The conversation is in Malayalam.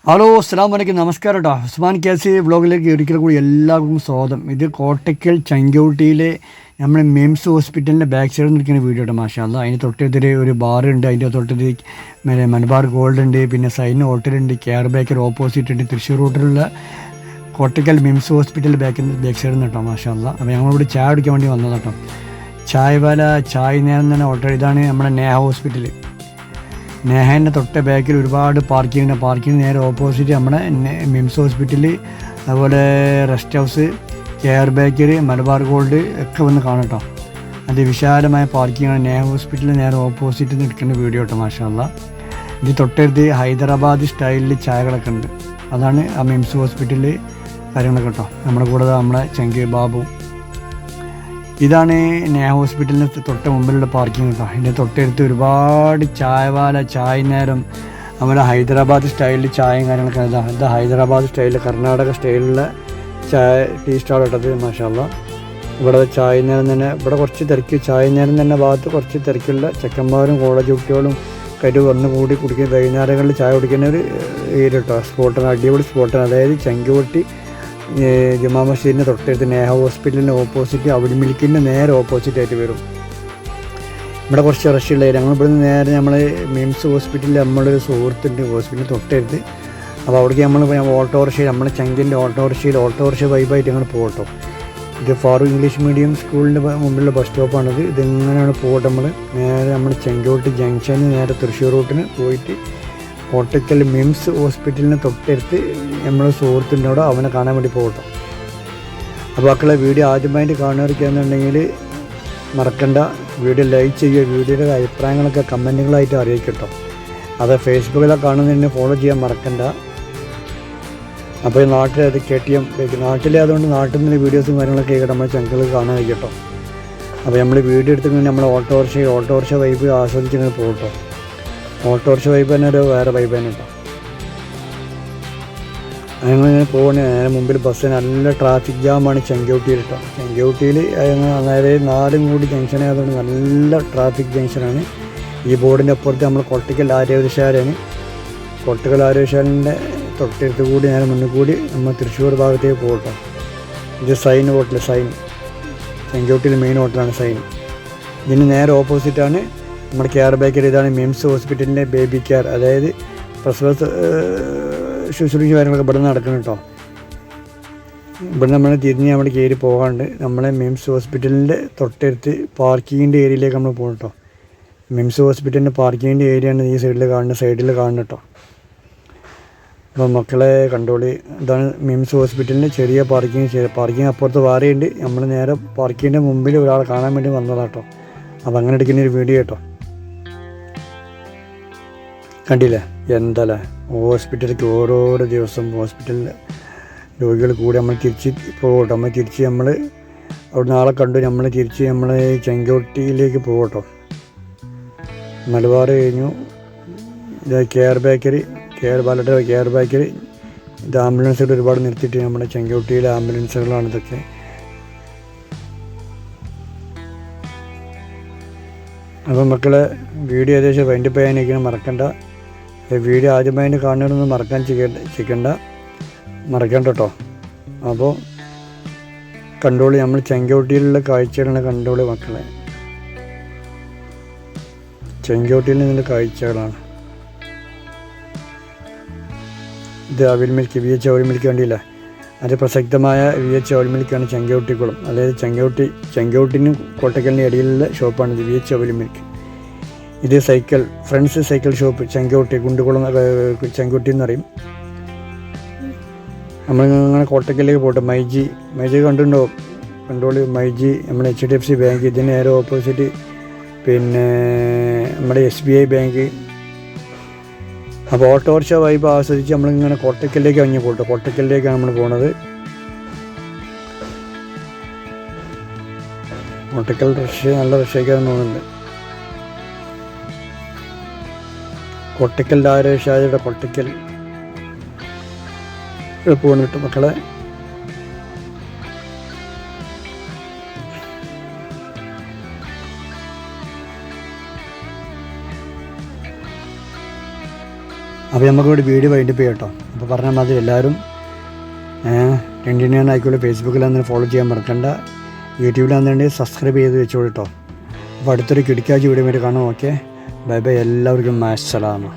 ഹലോ അസ്സലാമു അലൈക്കും, നമസ്കാരം കേട്ടോ. ഉസ്മാൻ കേസി വ്ളോഗിലേക്ക് ഒരിക്കൽ കൂടി എല്ലാവർക്കും സ്വാഗതം. ഇത് കോട്ടയ്ക്കൽ ചങ്കൂട്ടിയിലെ നമ്മുടെ മിംസ് ഹോസ്പിറ്റലിൻ്റെ ബാക്ക് സൈഡിൽ നിൽക്കുന്ന വീഡിയോ കേട്ടോ. മാഷാ അല്ലാ, അതിന് തൊട്ടെതിരെ ഒരു ബാറുണ്ട്, അതിൻ്റെ തൊട്ടത് മലബാർ ഗോൾഡ് ഉണ്ട്, പിന്നെ സൈൻ ഹോട്ടലുണ്ട്, കെയർ ബേക്കർ ഓപ്പോസിറ്റ് ഉണ്ട്. തൃശ്ശൂർ റൂട്ടിലുള്ള കോട്ടയ്ക്കൽ മിംസ് ഹോസ്പിറ്റലിൻ്റെ ബാക്ക് സൈഡിൽ നിന്ന് കേട്ടോ. മാഷാ അല്ലാ, അപ്പോൾ ഞങ്ങളിവിടെ ചായ കുടിക്കാൻ വേണ്ടി വന്നത് കേട്ടോ. ചായ നേരം തന്നെ ഹോട്ടൽ. ഇതാണ് നമ്മുടെ നേഹ ഹോസ്പിറ്റൽ. നേഹേൻ്റെ തൊട്ട ബാക്കിൽ ഒരുപാട് പാർക്കിംഗ് നേരെ ഓപ്പോസിറ്റ് നമ്മുടെ മിംസ് ഹോസ്പിറ്റൽ, അതുപോലെ rest house, care bakery, Malabar gold ഒക്കെ വന്ന് കാണട്ടോ. അതിവിശാലമായ പാർക്കിങ്ങാണ്. നേഹ ഹോസ്പിറ്റലിൽ നേരെ ഓപ്പോസിറ്റ് നിൽക്കുന്ന വീഡിയോ കേട്ടോ. മാഷാ അല്ലാ, ഇത് തൊട്ടടുത്ത് ഹൈദരാബാദ് സ്റ്റൈലിൽ ചായകളൊക്കെ ഉണ്ട്. അതാണ് ആ മിംസ് ഹോസ്പിറ്റലിൽ കാര്യങ്ങളൊക്കെ കേട്ടോ. നമ്മുടെ കൂടെ നമ്മുടെ ചങ്കി ബാബു. ഇതാണ് നേഹ ഹോസ്പിറ്റലിന് തൊട്ട് മുമ്പിലുള്ള പാർക്കിംഗ് കേട്ടോ. ഇതിൻ്റെ തൊട്ടടുത്ത് ഒരുപാട് ചായ നേരം നമ്മുടെ ഹൈദരാബാദ് സ്റ്റൈലിൽ ചായയും കാര്യങ്ങളൊക്കെ. ഇതാ ഹൈദരാബാദ് സ്റ്റൈലിൽ, കർണാടക സ്റ്റൈലിലുള്ള ടീ സ്റ്റാൾ ഇട്ടത്. മാഷാ അല്ലാ, ഇവിടെ ചായ നേരം തന്നെ, ഇവിടെ കുറച്ച് തിരക്ക്, ചായ നേരം തന്നെ ഭാഗത്ത് കുറച്ച് തിരക്കുള്ള ചെക്കന്മാരും കോളേജ് കുട്ടികളും കരു വന്ന് കൂടി കുടിക്കുന്ന വൈകുന്നേരങ്ങളിൽ ചായ കുടിക്കുന്ന ഒരു ഏരിയ കേട്ടോ. സ്പോട്ടാണ്, അടിപൊളി സ്പോട്ടാണ്. അതായത് ചങ്കുവട്ടി ജുമാ മസ്ജിദിൻ്റെ തൊട്ടടുത്ത് നേഹ ഹോസ്പിറ്റലിൻ്റെ ഓപ്പോസിറ്റ്, അവിടെ മിൽക്കിൻ്റെ നേരെ ഓപ്പോസിറ്റ് ആയിട്ട് വരും. ഇവിടെ കുറച്ച് റഷുള്ള ഞങ്ങൾ ഇവിടുന്ന് നേരെ നമ്മൾ മിംസ് ഹോസ്പിറ്റലിൽ നമ്മളൊരു സുഹൃത്തിൻ്റെ ഹോസ്പിറ്റലിൽ തൊട്ടടുത്ത്. അപ്പോൾ അവിടേക്ക് നമ്മൾ ഓട്ടോറിക്ഷയിൽ, നമ്മുടെ ചങ്കിൻ്റെ ഓട്ടോറിക്ഷ വൈബായിട്ട് ഞങ്ങൾ പോകട്ടോ. ഇത് ഫാറൂഖ് ഇംഗ്ലീഷ് മീഡിയം സ്കൂളിൻ്റെ മുമ്പിലുള്ള ബസ് സ്റ്റോപ്പാണിത്. ഇതിങ്ങനെയാണ് പോകട്ടെ. നമ്മൾ ചെങ്കോട്ട് ജംഗ്ഷന് നേരെ തൃശ്ശൂർ റൂട്ടിന് പോയിട്ട് കോട്ടയ്ക്കൽ മിംസ് ഹോസ്പിറ്റലിന് തൊട്ടടുത്ത് നമ്മൾ സുഹൃത്തിൻ്റെ അവിടെ അവനെ കാണാൻ വേണ്ടി പോകട്ടോ. അപ്പോൾ മക്കളെ, വീഡിയോ ആദ്യമായിട്ട് കാണുകയാണെന്നുണ്ടെങ്കിൽ മറക്കണ്ട, വീഡിയോ ലൈക്ക് ചെയ്യുക, വീഡിയോയുടെ അഭിപ്രായങ്ങളൊക്കെ കമൻറ്റുകളായിട്ട് അറിയിക്കട്ടോ. അത് ഫേസ്ബുക്കിലൊക്കെ കാണുന്നതിന് ഫോളോ ചെയ്യാൻ മറക്കണ്ട. അപ്പോൾ ഈ നാട്ടിലത് KTM നാട്ടിലെ, അതുകൊണ്ട് നാട്ടിൽ നിന്ന് വീഡിയോസും കാര്യങ്ങളൊക്കെ കേൾക്കട്ടെ, നമ്മൾ ചങ്കുകൾ കാണാൻ വയ്ക്കട്ടോ. അപ്പോൾ നമ്മൾ വീഡിയോ എടുത്തിട്ട് നമ്മൾ ഓട്ടോറിക്ഷ വൈബ് ആസ്വദിച്ചിങ്ങനെ പോകട്ടോ. ഓട്ടോറിക്ഷ വൈബ് തന്നെ ഒരു വേറെ വൈബ് തന്നെ കേട്ടോ. ഞങ്ങളിങ്ങനെ പോകണേ, നേരെ മുമ്പിൽ ബസ്, നല്ല ട്രാഫിക് ജാമാണ് ചെങ്കോട്ടിയിൽ കേട്ടോ. ചെങ്കോട്ടിയിൽ അതായത് നാലും കൂടി ജംഗ്ഷനായതുകൊണ്ട് നല്ല ട്രാഫിക് ജംഗ്ഷനാണ്. ഈ ബോർഡിൻ്റെ അപ്പുറത്ത് നമ്മൾ കോട്ടയ്ക്കൽ ആരോഗ്യശാലയാണ്. കോട്ടയ്ക്കൽ ആരോഗ്യശാലൻ്റെ തൊട്ടടുത്ത് കൂടി നേരെ മുന്നിൽ കൂടി നമ്മൾ തൃശ്ശൂർ ഭാഗത്തേക്ക് പോകട്ടോ. ഇത് സൈൻ ഹോട്ടൽ, ചെങ്കോട്ടിയിൽ മെയിൻ ഹോട്ടലാണ് സൈൻ. ഇതിന് നേരെ ഓപ്പോസിറ്റാണ് നമ്മുടെ കെയർ ബേക്കറി. ഇതാണ് മിംസ് ഹോസ്പിറ്റലിൻ്റെ ബേബി കെയർ, അതായത് പ്രസവ ശുശ്രൂഷ കാര്യങ്ങളൊക്കെ ഇവിടെ നിന്ന് നടക്കണം കേട്ടോ. ഇവിടെ നമ്മൾ തിരിഞ്ഞ് അവിടെ കയറി പോകാണ്ട് നമ്മളെ മിംസ് ഹോസ്പിറ്റലിൻ്റെ തൊട്ടടുത്ത് പാർക്കിങ്ങിൻ്റെ ഏരിയയിലേക്ക് നമ്മൾ പോകും കേട്ടോ. മിംസ് ഹോസ്പിറ്റലിൻ്റെ പാർക്കിങ്ങിൻ്റെ ഏരിയയാണ് ഈ സൈഡിൽ കാണുന്നത് കേട്ടോ. അപ്പോൾ മക്കളെ കണ്ടോളി, ഇതാണ് മിംസ് ഹോസ്പിറ്റലിൻ്റെ ചെറിയ പാർക്കിങ് അപ്പുറത്ത് വേറെയുണ്ട്. നമ്മൾ നേരെ പാർക്കിങ്ങിൻ്റെ മുമ്പിൽ ഒരാളെ കാണാൻ വേണ്ടി വന്നതാട്ടോ. അപ്പോൾ അങ്ങനെ എടുക്കുന്നൊരു വീഡിയോ കേട്ടോ. കണ്ടില്ലേ എന്തല്ലേ, ഹോസ്പിറ്റലിലേക്ക് ഓരോരോ ദിവസം ഹോസ്പിറ്റലിൽ രോഗികൾ കൂടി നമ്മൾ തിരിച്ച് പോകട്ടോ. നമ്മൾ അവിടെ നാളെ കണ്ടു, നമ്മൾ തിരിച്ച് നമ്മൾ ചെങ്കോട്ടിയിലേക്ക് പോകട്ടോ. മലബാർ കഴിഞ്ഞു. ഇത് കെയർ ബേക്കറി, കെയർ ബേക്കറി. ഇത് ആംബുലൻസുകൾ ഒരുപാട് നിർത്തിയിട്ട് നമ്മുടെ ചെങ്കോട്ടിയിലെ ആംബുലൻസുകളാണ് ഇതൊക്കെ. അപ്പം മക്കളെ, വീഡിയോ ഏകദേശം വൈൻഡപ്പ് ചെയ്യാനിരിക്കണം, മറക്കണ്ട. വീഡിയോ ആദ്യമായിട്ട് കാണണമെന്ന് മറക്കണ്ട കേട്ടോ. അപ്പോൾ കണ്ടോളി, നമ്മൾ ചെങ്കോട്ടിയിലുള്ള കാഴ്ചകളാണ്. കണ്ടോളി മക്കളെ, ചെങ്കോട്ടിയിൽ നിന്നുള്ള കാഴ്ചകളാണ്. ഇത് അവിൽ മിൽക്ക്, VH ഓയിൽ മിൽക്ക് കണ്ടില്ല, അത് പ്രസക്തമായ VH ഓയിൽ മിൽക്കാണ് ചെങ്കോട്ടിക്കുളം. അതായത് ചെങ്കോട്ടിനും കോട്ടയ്ക്കലിൻ്റെ ഇടയിലുള്ള ഷോപ്പാണിത്, VH ഓയിൽ മിൽക്ക്. ഇത് ഫ്രണ്ട്സ് സൈക്കിൾ ഷോപ്പ് ചെങ്കോട്ടി, കുണ്ടുകുളം ചെങ്കോട്ടി എന്ന് പറയും. നമ്മളിങ്ങനെ കോട്ടയ്ക്കലിലേക്ക് പോട്ടെ. മൈജി കണ്ടോളി മൈജി, നമ്മുടെ HDFC ബാങ്ക്, ഇതിന് നേരെ ഓപ്പോസിറ്റ് പിന്നെ നമ്മുടെ SBI ബാങ്ക്. അപ്പോൾ ഓട്ടോറിക്ഷ വൈബ് ആസ്വദിച്ച് നമ്മളിങ്ങനെ കോട്ടയ്ക്കലിലേക്ക് അങ്ങ് പോട്ടെ. കോട്ടയ്ക്കലിലേക്കാണ് നമ്മൾ പോണത്. കോട്ടയ്ക്കൽ നല്ല റഷേക്കാന്ന് തോന്നുന്നുണ്ട്. കോട്ടയ്ക്കൽ ആരോഗ്യശാലയുടെ കോട്ടയ്ക്കൽ പോകുന്നിട്ട് മക്കളെ. അപ്പോൾ നമുക്കിവിടെ വീഡിയോ വൈൻഡപ്പ് ചെയ്യാം കേട്ടോ. അപ്പോൾ പറഞ്ഞ മാതിരി എല്ലാവരും ആയിക്കോട്ടെ, ഫേസ്ബുക്കിലാണെന്ന് ഫോളോ ചെയ്യാൻ മറക്കണ്ട, യൂട്യൂബിലാണെന്നുണ്ടെങ്കിൽ സബ്സ്ക്രൈബ് ചെയ്ത് വെച്ചോളൂ കേട്ടോ. അപ്പോൾ അടുത്തൊരു കിടക്കാച്ചി വീഡിയോ കാണാം. ഓക്കെ, ബൈ ബൈ, എല്ലാവർക്കും അസ്സലാമ.